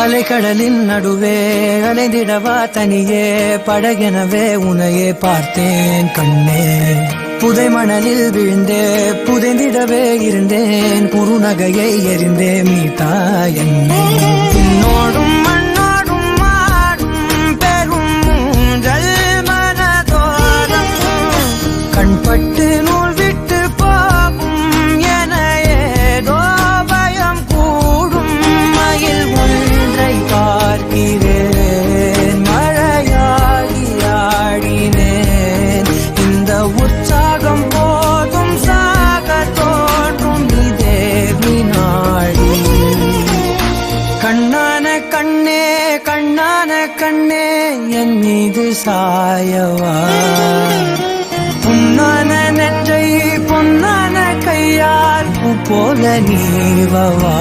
அலைக்கடலின் நடுவே அலைந்திடவா தனியே படகெனவே உனையே பார்த்தேன் கண்ணே. புதை மணலில் விழுந்தே புதைந்திடவே இருந்தேன் குறுநகையை எறிந்தே மீட்டா என்னை. உன்னோடும் மண்ணோடும் மாடும் பெரும் மூன்றல் மனதோரம் கண்பட்டு நூல் விட்டு போகும் என ஏதோ பயம் கூடும். மயில் ஒன்றை பார்க்கிறேன் மழையாகி ஆடினேன். இந்த உற்சாகம் போதும் சாக தோன்றும் இதே வினாடி. கண்ணான கண்ணே கண்ணான கண்ணே என் மீது சாயவா. பொன்னான நெற்றை பொன்னான கையால் பூ போல நீவவா.